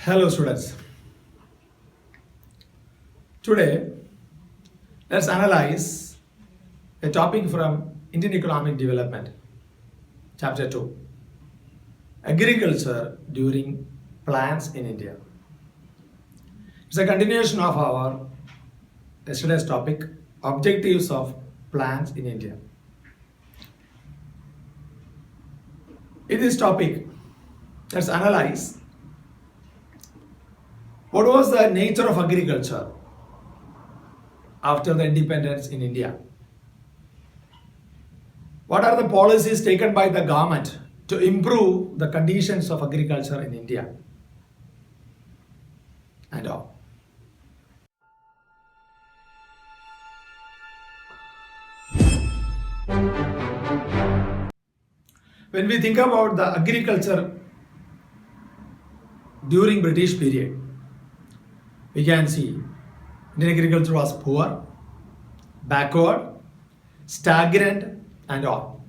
Hello students. Today let's analyze a topic from Indian Economic Development, Chapter 2, Agriculture during Plants in India. It's a continuation of our yesterday's topic, Objectives of Plants in India. In this topic, let's analyze what was the nature of agriculture after the independence in India? What are the policies taken by the government to improve the conditions of agriculture in India? And all. When we think about the agriculture during British period, we can see Indian agriculture was poor, backward, stagnant, and all.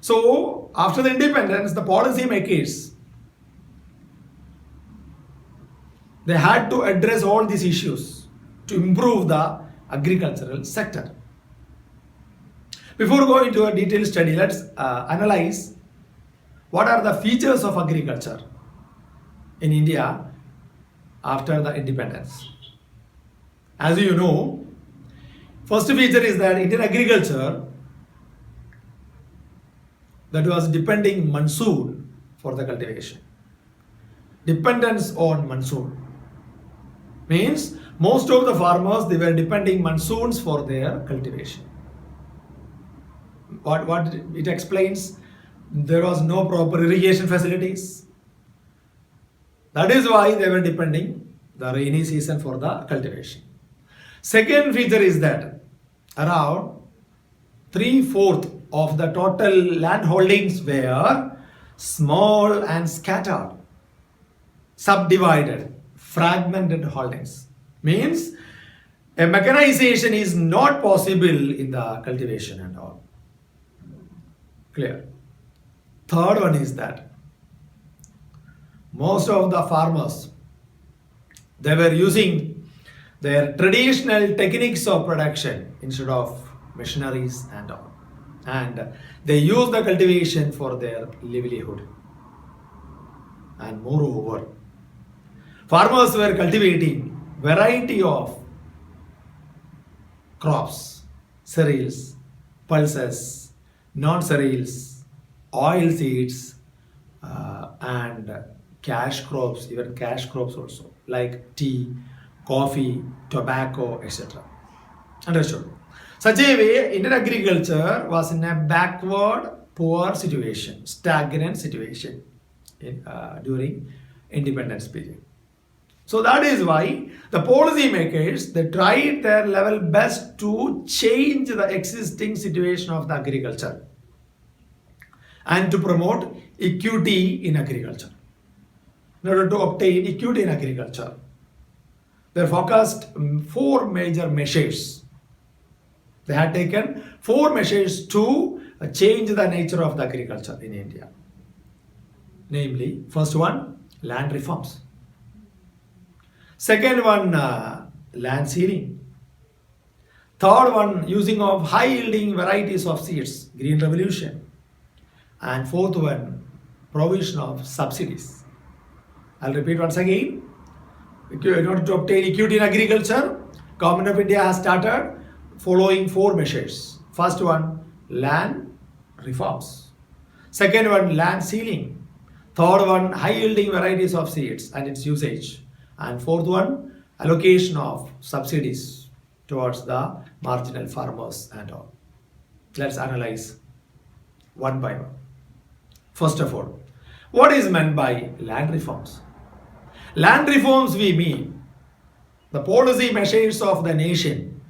So, after the independence, the policy makers they had to address all these issues to improve the agricultural sector. Before going to a detailed study, let's analyze what are the features of agriculture in India after the independence. As you know, first feature is that Indian agriculture that was depending monsoon for the cultivation. Dependence on monsoon means most of the farmers they were depending monsoons for their cultivation. What it explains, there was no proper irrigation facilities. That is why they were depending the rainy season for the cultivation. Second feature is that around 3/4 of the total land holdings were small and scattered, subdivided, fragmented holdings. Means a mechanization is not possible in the cultivation and all. Clear. Third one is that most of the farmers they were using their traditional techniques of production instead of machineries and all, and they use the cultivation for their livelihood. And moreover, farmers were cultivating variety of crops, cereals, pulses, non-cereals, oil seeds, and cash crops, even cash crops also, like tea, coffee, tobacco, etc. Understood? Such a way, Indian agriculture was in a backward, poor situation, stagnant situation during independence period. So that is why the policy makers they tried their level best to change the existing situation of the agriculture and to promote equity in agriculture. In order to obtain equity in agriculture, they focused four major measures. They had taken four measures to change the nature of the agriculture in India. Namely, first one, land reforms. Second one, land seeding. Third one, using of high yielding varieties of seeds, green revolution. And fourth one, provision of subsidies. I'll repeat once again. In order to obtain equity in agriculture, Government of India has started following four measures. First one, land reforms. Second one, land seeding. Third one, high yielding varieties of seeds and its usage. And fourth one, allocation of subsidies towards the marginal farmers and all. Let's analyze one by one. First of all, what is meant by land reforms? Land reforms we mean the policy measures of the nation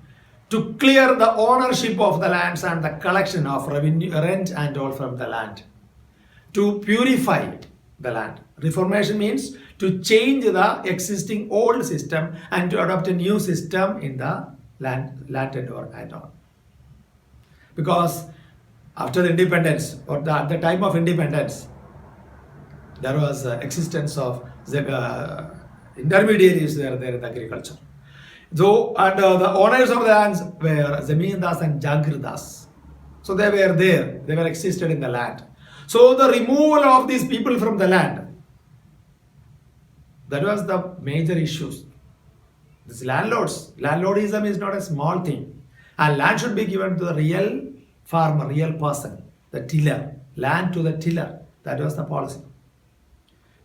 to clear the ownership of the lands and the collection of revenue, rent and all from the land, to purify the land. Reformation means to change the existing old system and to adopt a new system in the land tenure and all. Because after the independence or at the time of independence, there was existence of intermediaries were there in the agriculture. So, and the owners of the lands were Zamindas and Jagirdas. So they were there, they were existed in the land. So the removal of these people from the land, that was the major issues. This landlordism is not a small thing. And land should be given to the real farmer, real person, the tiller, land to the tiller. That was the policy.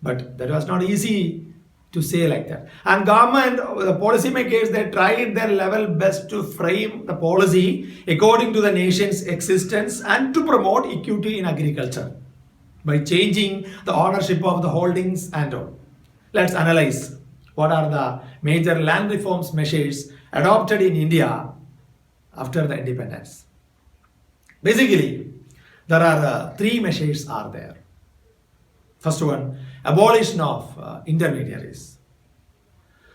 But that was not easy to say like that. And government, the policy makers, they tried their level best to frame the policy according to the nation's existence and to promote equity in agriculture by changing the ownership of the holdings and all. Let's analyze what are the major land reforms measures adopted in India after the independence. Basically, there are three measures are there. First one, abolition of intermediaries.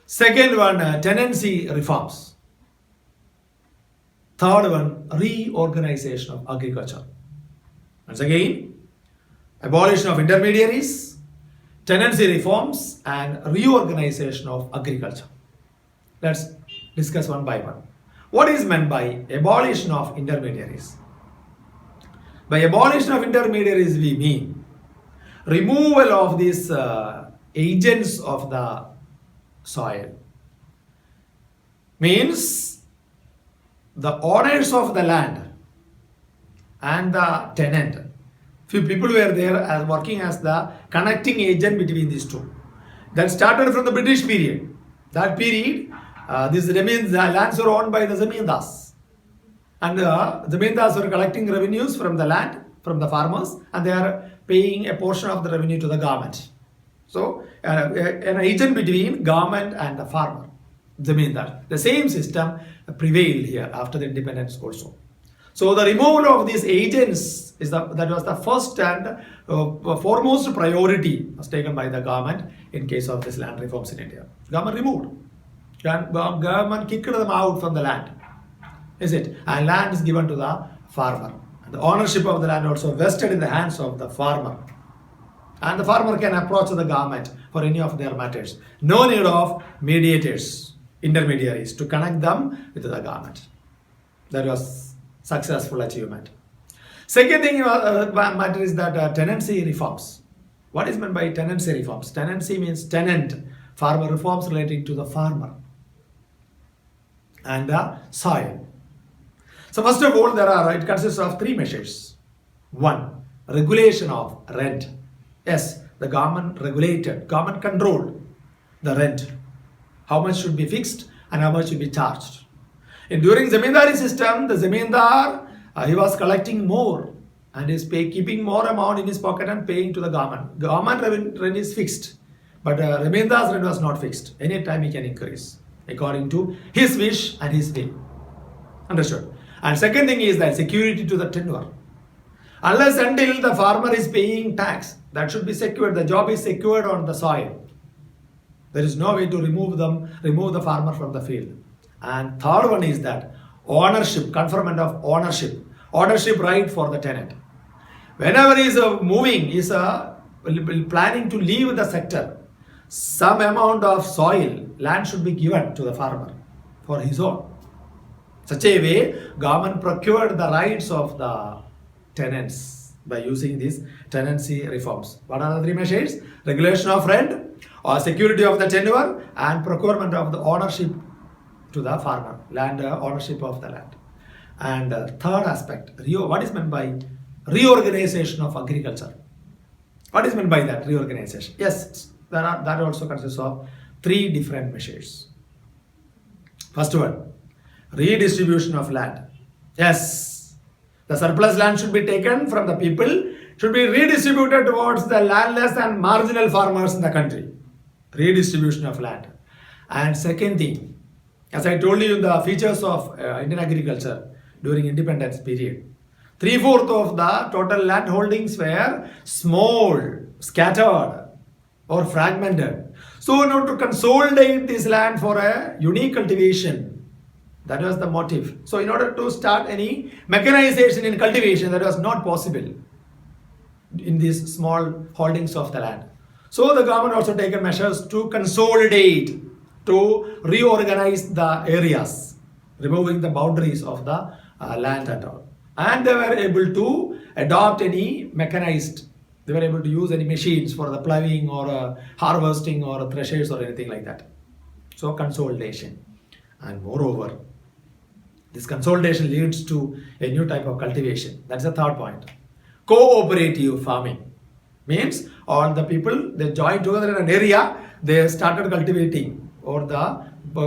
Second one, tenancy reforms. Third one, reorganization of agriculture. Once again, abolition of intermediaries, tenancy reforms, and reorganization of agriculture. Let's discuss one by one. What is meant by abolition of intermediaries? By abolition of intermediaries, we mean removal of these agents of the soil. Means the owners of the land and the tenant, few people were there as working as the connecting agent between these two. That started from the British period. That period, this remains the lands were owned by the Zamindas. And the Zamindas were collecting revenues from the land, from the farmers, and they are paying a portion of the revenue to the government. So, an agent between government and the farmer, Zamindar. The same system prevailed here after the independence also. So, the removal of these agents that was the first and foremost priority was taken by the government in case of this land reforms in India. Government removed. Government kicked them out from the land. Is it? And land is given to the farmer. And the ownership of the land also vested in the hands of the farmer. And the farmer can approach the government for any of their matters. No need of mediators, intermediaries to connect them with the government. That was successful achievement. Second thing matter is that tenancy reforms. What is meant by tenancy reforms? Tenancy means tenant. Farmer reforms relating to the farmer and the soil. So first of all, it consists of three measures. One, regulation of rent. Yes, the government regulated, government controlled the rent. How much should be fixed and how much should be charged. And during Zamindari system, the Zamindar, he was collecting more and is keeping more amount in his pocket and paying to the government. Government rent is fixed, but Zamindar's rent was not fixed. Any time he can increase according to his wish and his will. Understood? And second thing is that security to the tenure. Unless until the farmer is paying tax, that should be secured. The job is secured on the soil. There is no way to remove the farmer from the field. And third one is that ownership, conferment of ownership right for the tenant. Whenever he is moving, he is planning to leave the sector, some amount of soil, land should be given to the farmer for his own. Such a way, government procured the rights of the tenants by using these tenancy reforms. What are the three measures? Regulation of rent, or security of the tenure, and procurement of the ownership to the farmer, land ownership of the land. And third aspect, what is meant by reorganization of agriculture? What is meant by that reorganization? Yes, that also consists of three different measures. First one, redistribution of land. Yes, the surplus land should be taken from the people, should be redistributed towards the landless and marginal farmers in the country. Redistribution of land. And second thing, as I told you, the features of Indian agriculture during independence period, 3/4 of the total land holdings were small, scattered or fragmented. So in order to consolidate this land for a unique cultivation, that was the motive. So in order to start any mechanization in cultivation, that was not possible in these small holdings of the land. So the government also taken measures to consolidate, to reorganize the areas, removing the boundaries of the land and all. And they were able to adopt any mechanized, they were able to use any machines for the plowing or harvesting or threshers or anything like that. So consolidation. And moreover, this consolidation leads to a new type of cultivation. That's the third point. Cooperative farming means all the people, they joined together in an area, they started cultivating, or the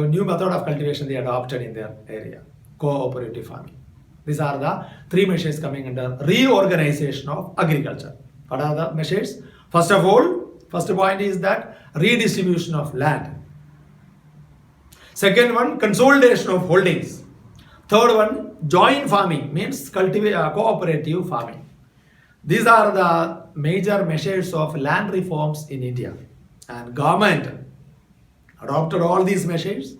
new method of cultivation they adopted in their area. Cooperative farming. These are the three measures coming under reorganization of agriculture. What are the measures? First of all, first point is that redistribution of land. Second one, consolidation of holdings. Third one, joint farming means cooperative farming. These are the major measures of land reforms in India. And government adopted all these measures,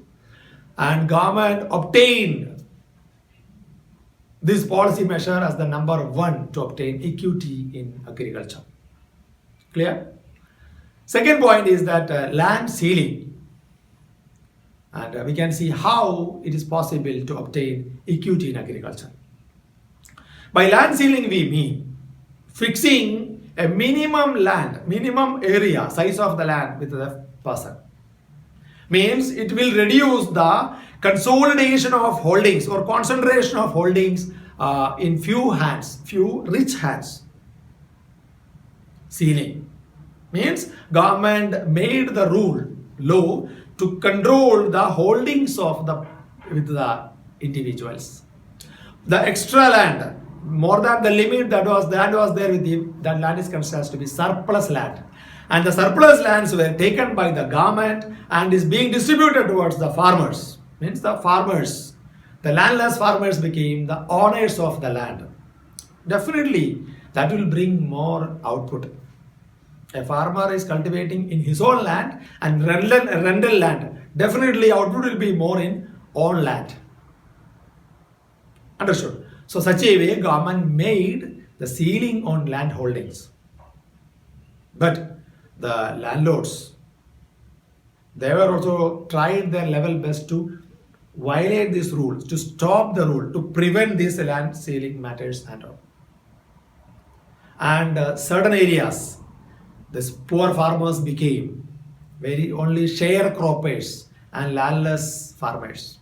and government obtained this policy measure as the number one to obtain equity in agriculture. Clear? Second point is that land ceiling. And we can see how it is possible to obtain equity in agriculture. By land ceiling we mean fixing a minimum area, size of the land with the person. Means it will reduce the consolidation of holdings or concentration of holdings in few hands, few rich hands. Ceiling means government made the law to control the holdings of the individuals. The extra land, more than the limit that was there with him, that land is considered to be surplus land. And the surplus lands were taken by the government and is being distributed towards the farmers. Means the farmers, the landless farmers became the owners of the land. Definitely, that will bring more output. A farmer is cultivating in his own land and rental land. Definitely, output will be more in own land. Understood? So, such a way, government made the ceiling on land holdings. But the landlords, they were also tried their level best to violate these rules, to stop the rule, to prevent these land ceiling matters and all. And certain areas, these poor farmers became very only sharecroppers and landless farmers.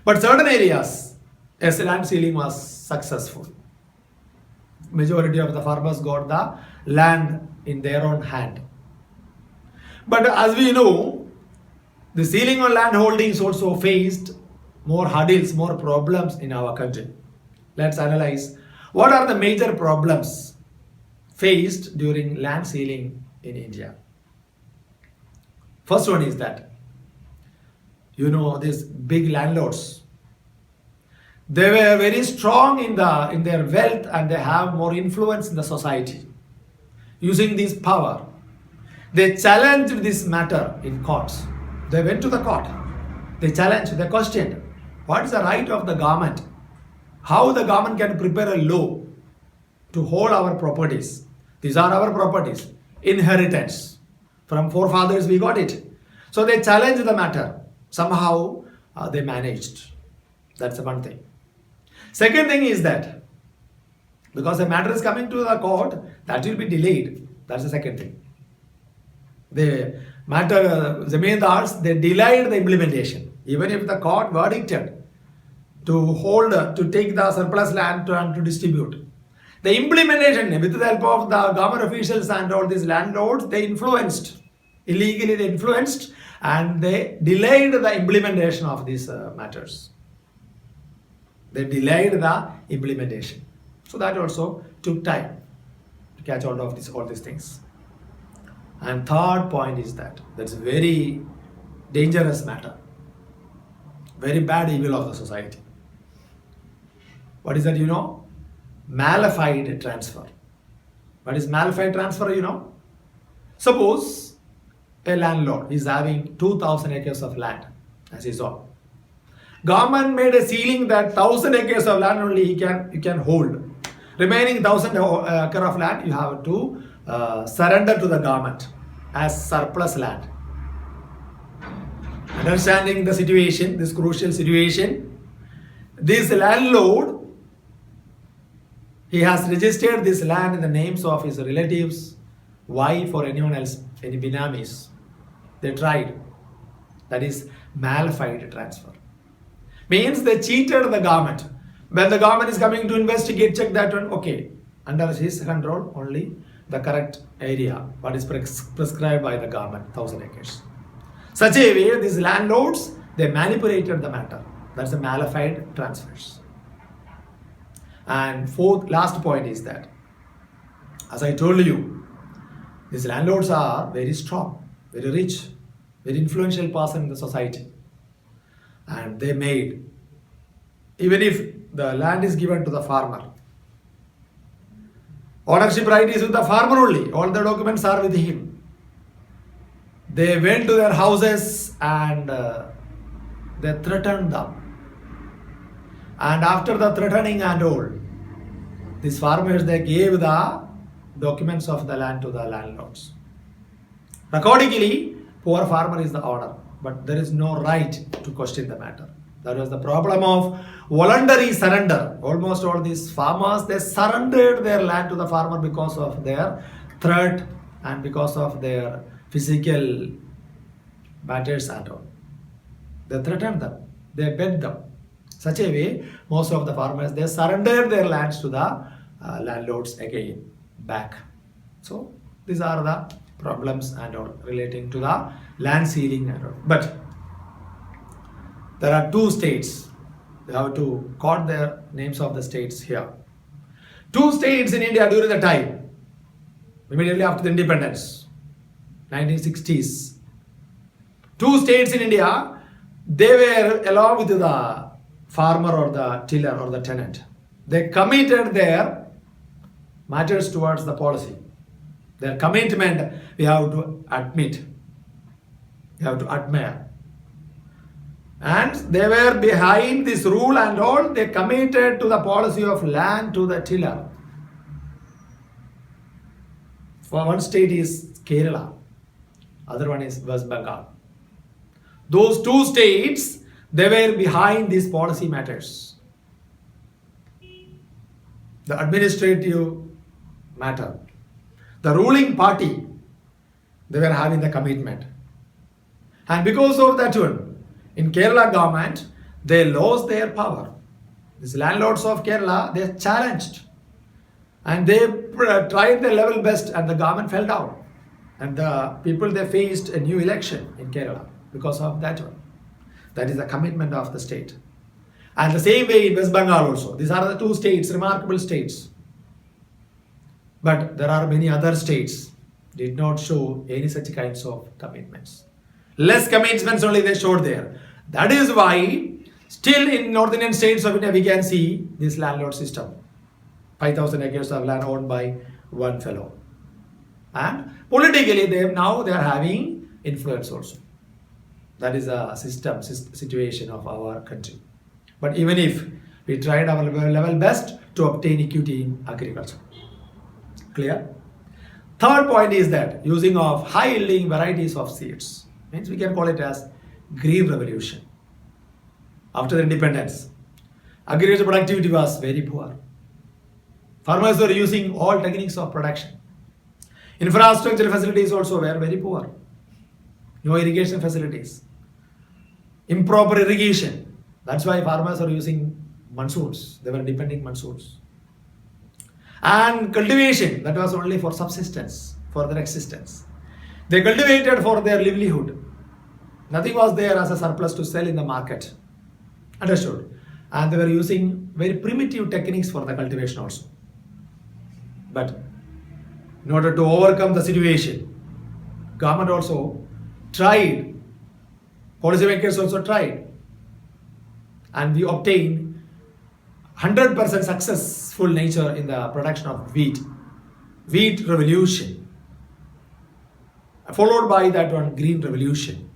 But certain areas, as land ceiling was successful. Majority of the farmers got the land in their own hand. But as we know, the ceiling on land holdings also faced more hurdles, more problems in our country. Let's analyze what are the major problems faced during land ceiling in India. First one is that, these big landlords, they were very strong in their wealth and they have more influence in the society. Using this power, they challenged this matter in courts. They went to the court. They challenged, they questioned, what is the right of the government? How the government can prepare a law to hold our properties. These are our properties. Inheritance. From forefathers we got it. So they challenged the matter. Somehow they managed. That's the one thing. Second thing is that because the matter is coming to the court, that will be delayed. That's the second thing. The matter, zamindars, they delayed the implementation. Even if the court verdicted to take the surplus land and to distribute. The implementation, with the help of the government officials and all these landlords, they influenced, illegally they influenced, and they delayed the implementation of these matters. They delayed the implementation. So that also took time to catch hold of all these things. And third point is that's a very dangerous matter. Very bad evil of the society. What is that, Malified transfer. What is malified transfer, Suppose a landlord is having 2,000 acres of land as his own. Government made a ceiling that 1,000 acres of land only you can hold. Remaining 1,000 acre of land you have to surrender to the government as surplus land. Understanding the situation, this crucial situation, this landlord, he has registered this land in the names of his relatives, wife, or anyone else, any binamis. They tried. That is malified transfer. Means they cheated the government. When the government is coming to investigate, check that one, okay, under his control only the correct area, what is prescribed by the government, 1,000 acres. Such a way, these landlords, they manipulated the matter. That's the malified transfers. And last point is that, as I told you, these landlords are very strong, very rich, very influential person in the society. And they made, even if the land is given to the farmer, ownership right is with the farmer only, all the documents are with him. They went to their houses and they threatened them. And after the threatening and all, these farmers, they gave the documents of the land to the landlords. Accordingly, poor farmer is the owner, but there is no right to question the matter. That was the problem of voluntary surrender. Almost all these farmers, they surrendered their land to the farmer because of their threat and because of their physical matters and all. They threatened them. They begged them. Such a way, most of the farmers, they surrendered their lands to the landlords again, back. So, these are the problems and all relating to the land ceiling and all. But there are two states. We have to quote the names of the states here. Two states in India during the time, immediately after the independence, 1960s. Two states in India, they were along with the farmer or the tiller or the tenant. They committed their matters towards the policy. Their commitment, we have to admit. We have to admire. And they were behind this rule and all. They committed to the policy of land to the tiller. For one state is Kerala, other one is West Bengal. Those two states, they were behind these policy matters. The administrative matter. The ruling party, they were having the commitment. And because of that one, in Kerala government, they lost their power. These landlords of Kerala, they challenged. And they tried their level best and the government fell down. And the people, they faced a new election in Kerala because of that one. That is the commitment of the state. And the same way in West Bengal also. These are the two states, remarkable states. But there are many other states did not show any such kinds of commitments. Less commitments only they showed there. That is why still in North Indian states of India we can see this landlord system. 5,000 acres of land owned by one fellow. And politically they are having influence also. That is a situation of our country. But even if we tried our level best to obtain equity in agriculture. Clear? Third point is that using of high yielding varieties of seeds. Means we can call it as green revolution. After the independence, agriculture productivity was very poor. Farmers were using all techniques of production. Infrastructure facilities also were very poor. No irrigation facilities. Improper irrigation. That's why farmers are using monsoons. They were depending monsoons. And cultivation, that was only for subsistence, for their existence. They cultivated for their livelihood. Nothing was there as a surplus to sell in the market. Understood? And they were using very primitive techniques for the cultivation also. But in order to overcome the situation, government also tried, policymakers also tried, and we obtained 100% successful nature in the production of wheat revolution, followed by that one green revolution.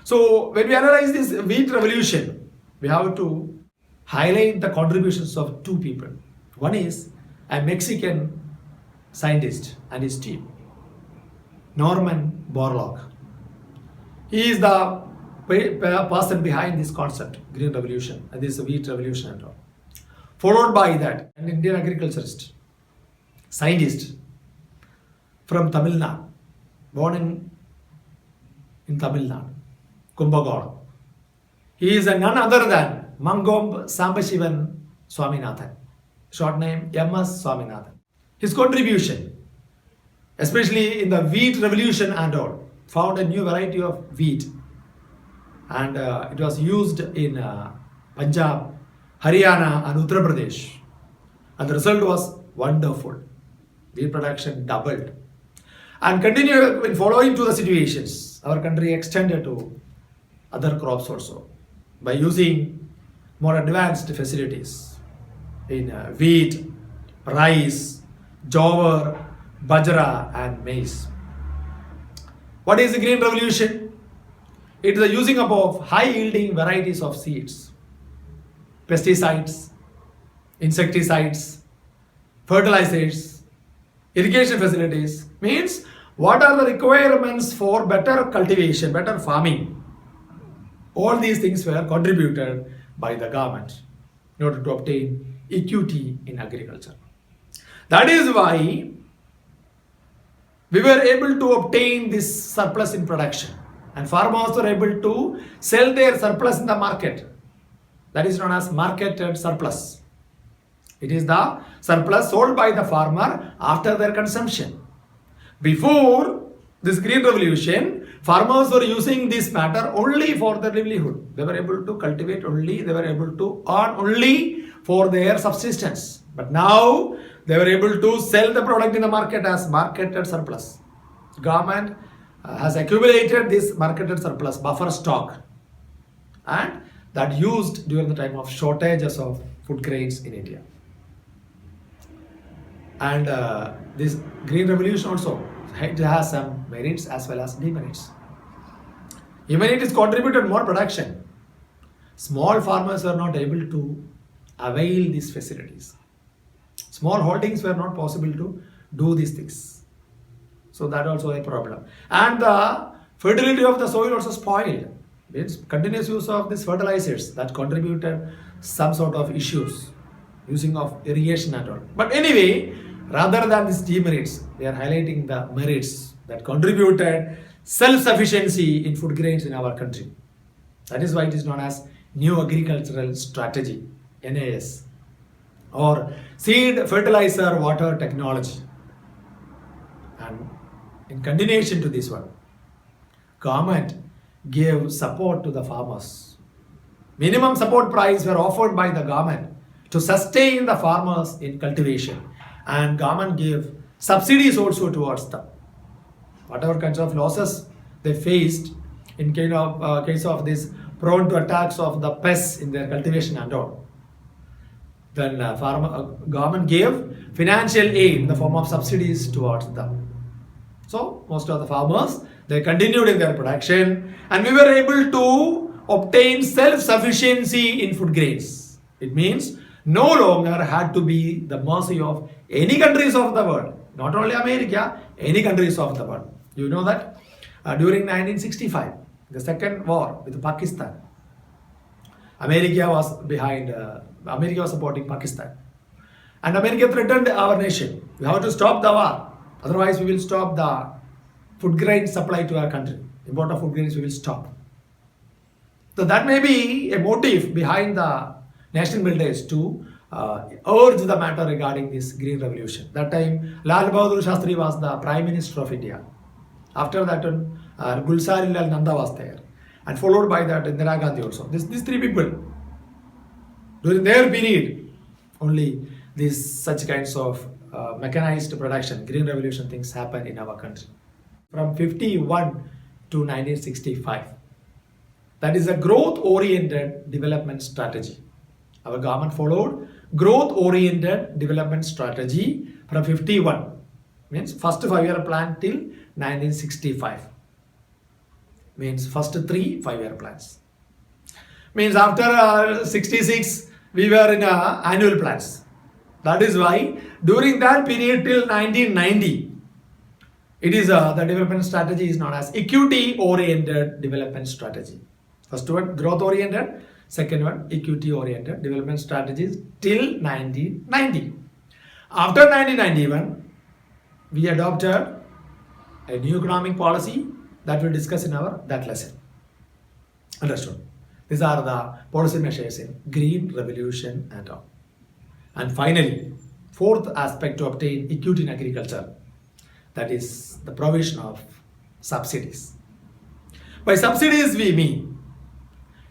So when we analyze this wheat revolution, we have to highlight the contributions of two people. One is a Mexican scientist and his team, Norman Borlaug. He is the person behind this concept, Green Revolution, and this wheat revolution and all. Followed by that, an Indian agriculturist, scientist from Tamil Nadu, born in Tamil Nadu, Kumbakonam. He is none other than Mangomb Sambashivan Swaminathan, short name M.S. Swaminathan. His contribution, especially in the wheat revolution and all, found a new variety of wheat, and it was used in Punjab, Haryana and Uttar Pradesh, and the result was wonderful. Wheat production doubled, and continued in following to the situations. Our country extended to other crops also by using more advanced facilities in wheat, rice, jowar, bajra and maize. What is the Green Revolution? It is the using up of high yielding varieties of seeds, pesticides, insecticides, fertilizers, irrigation facilities. Means what are the requirements for better cultivation, better farming? All these things were contributed by the government in order to obtain equity in agriculture. That is why we were able to obtain this surplus in production, and farmers were able to sell their surplus in the market. That is known as marketed surplus. It is the surplus sold by the farmer after their consumption. Before this Green Revolution, farmers were using this matter only for their livelihood. They were able to cultivate only, they were able to earn only for their subsistence. But now they were able to sell the product in the market as marketed surplus. Government has accumulated this marketed surplus buffer stock, and that used during the time of shortages of food grains in India. And this Green Revolution also, it has some merits as well as demerits. Even it is contributed more production, small farmers were not able to avail these facilities. Small holdings were not possible to do these things. So that also a problem. And the fertility of the soil also spoiled. It's continuous use of these fertilizers that contributed some sort of issues, using of irrigation and all. But anyway, rather than these demerits, we are highlighting the merits that contributed self-sufficiency in food grains in our country. That is why it is known as New Agricultural Strategy, NAS, or Seed Fertilizer Water Technology. And in continuation to this one, government gave support to the farmers. Minimum support price were offered by the government to sustain the farmers in cultivation, and government gave subsidies also towards them. Whatever kinds of losses they faced in case of this prone to attacks of the pests in their cultivation and all, then government gave financial aid in the form of subsidies towards them. So most of the farmers, they continued in their production, and we were able to obtain self-sufficiency in food grains. It means no longer had to be the mercy of any countries of the world, not only America, any countries of the world. You know that during 1965, the second war with Pakistan, America was supporting Pakistan, and America threatened our nation. We have to stop the war, otherwise we will stop the food grain supply to our country. Import of food grains we will stop. So that may be a motive behind the nation builders to urge the matter regarding this Green Revolution. That time Lal Bahadur Shastri was the Prime Minister of India. After that Gulzari Lal Nanda was there, and followed by that Indira Gandhi also. These three people, during their period, only these such kinds of mechanized production, Green Revolution things happen in our country. From 51 to 1965. That is a growth-oriented development strategy. Our government followed growth-oriented development strategy from 51, means first 5-year plan till 1965. Means first 3 5-year plans. Means after 66, we were in annual plans. That is why during that period till 1990, it is the development strategy is known as equity-oriented development strategy. First one, growth-oriented. Second one, equity-oriented development strategies till 1990. After 1991, we adopted a new economic policy that we'll discuss in that lesson. Understood? These are the policy measures in Green Revolution and all. And finally, fourth aspect to obtain equity in agriculture, that is the provision of subsidies. By subsidies we mean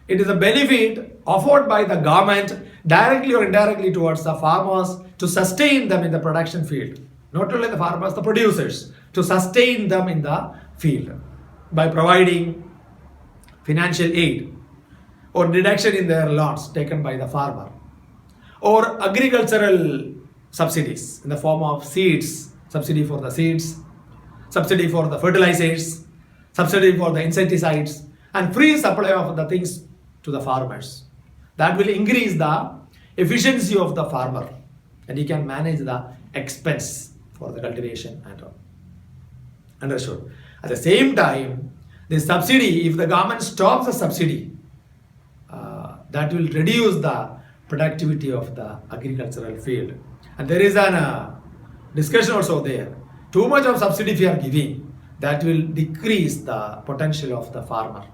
it is a benefit offered by the government directly or indirectly towards the farmers to sustain them in the production field. Not only the farmers, the producers, to sustain them in the field by providing financial aid or deduction in their loans taken by the farmer, or agricultural subsidies in the form of seeds, subsidy for the seeds, subsidy for the fertilizers, subsidy for the insecticides, and free supply of the things to the farmers. That will increase the efficiency of the farmer and he can manage the expense for the cultivation and all. Understood? At the same time, the subsidy, if the government stops the subsidy, that will reduce the productivity of the agricultural field. And there is a discussion also there. Too much of subsidy if you are giving, that will decrease the potential of the farmer.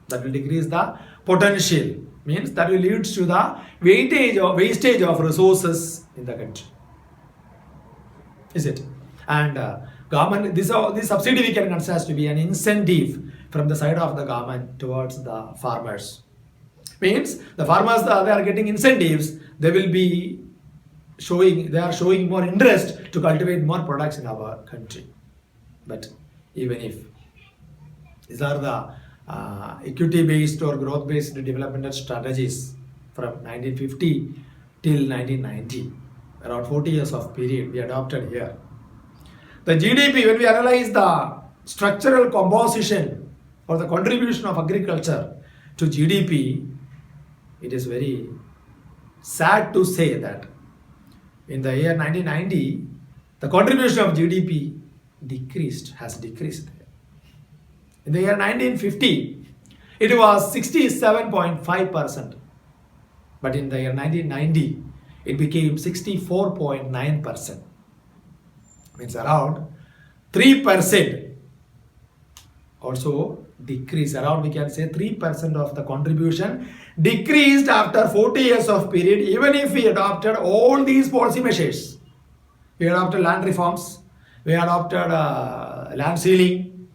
That will decrease the potential, means that will lead to the wastage of resources in the country. Is it? And government, this subsidy we can consider to be an incentive from the side of the government towards the farmers. Means the farmers, they are getting incentives, they are showing more interest to cultivate more products in our country. But even if these are the equity-based or growth-based developmental strategies from 1950 till 1990, around 40 years of period we adopted here. The GDP, when we analyze the structural composition or the contribution of agriculture to GDP, it is very sad to say that in the year 1990, the contribution of GDP has decreased. In the year 1950, it was 67.5%. But in the year 1990, it became 64.9%. Means around 3% also decrease. Around we can say 3% of the contribution decreased after 40 years of period, even if we adopted all these policy measures. We adopted land reforms, we adopted land ceiling,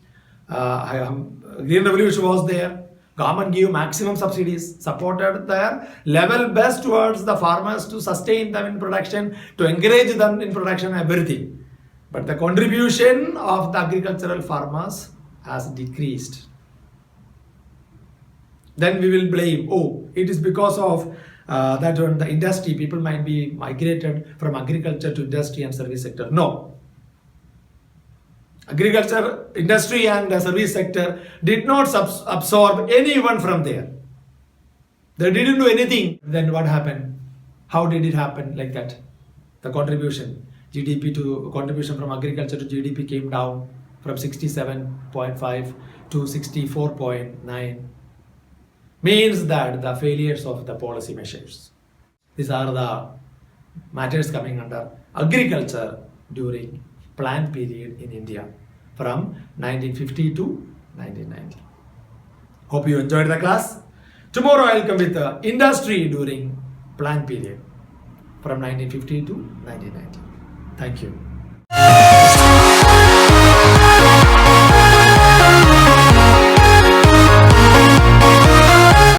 Green Revolution was there, government gave maximum subsidies, supported their level best towards the farmers to sustain them in production, to encourage them in production, everything. But the contribution of the agricultural farmers has decreased. Then we will blame, it is because of that on the industry, people might be migrated from agriculture to industry and service sector. No. Agriculture, industry and service sector did not absorb anyone from there. They didn't do anything. Then what happened? How did it happen like that? The contribution from agriculture to GDP came down from 67.5 to 64.9. Means that the failures of the policy measures. These are the matters coming under agriculture during plan period in India from 1950 to 1990. Hope you enjoyed the class. Tomorrow I will come with the industry during plan period from 1950 to 1990. Thank you.